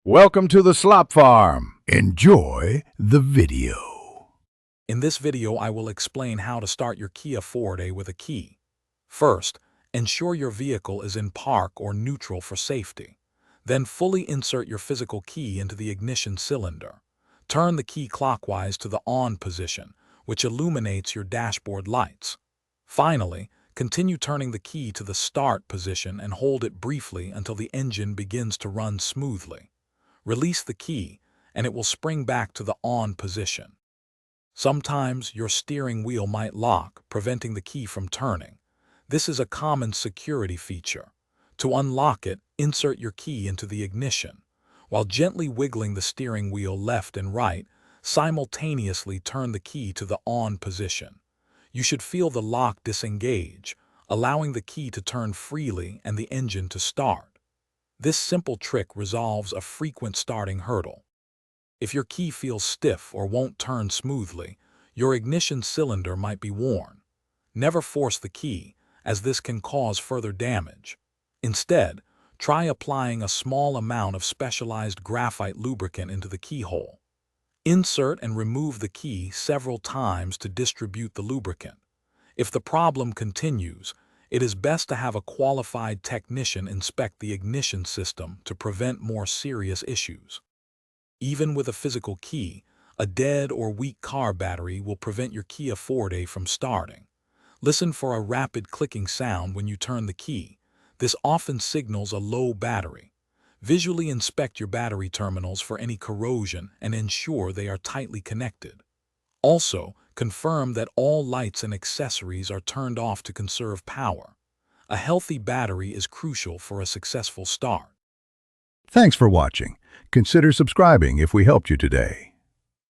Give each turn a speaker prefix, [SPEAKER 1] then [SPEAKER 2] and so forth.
[SPEAKER 1] Welcome to the Slop Farm. Enjoy the video.
[SPEAKER 2] In this video, I will explain how to start your Kia Forte with a key. First, ensure your vehicle is in park or neutral for safety. Then fully insert your physical key into the ignition cylinder. Turn the key clockwise to the on position, which illuminates your dashboard lights. Finally, continue turning the key to the start position and hold it briefly until the engine begins to run smoothly. Release the key, and it will spring back to the on position. Sometimes your steering wheel might lock, preventing the key from turning. This is a common security feature. To unlock it, insert your key into the ignition. While gently wiggling the steering wheel left and right, simultaneously turn the key to the on position. You should feel the lock disengage, allowing the key to turn freely and the engine to start. This simple trick resolves a frequent starting hurdle. If your key feels stiff or won't turn smoothly, your ignition cylinder might be worn. Never force the key, as this can cause further damage. Instead, try applying a small amount of specialized graphite lubricant into the keyhole. Insert and remove the key several times to distribute the lubricant. If the problem continues, it is best to have a qualified technician inspect the ignition system to prevent more serious issues. Even with a physical key, a dead or weak car battery will prevent your Kia Forte from starting. Listen for a rapid clicking sound when you turn the key. This often signals a low battery. Visually inspect your battery terminals for any corrosion and ensure they are tightly connected. Also, confirm that all lights and accessories are turned off to conserve power. A healthy battery is crucial for a successful start.
[SPEAKER 1] Thanks for watching. Consider subscribing if we helped you today.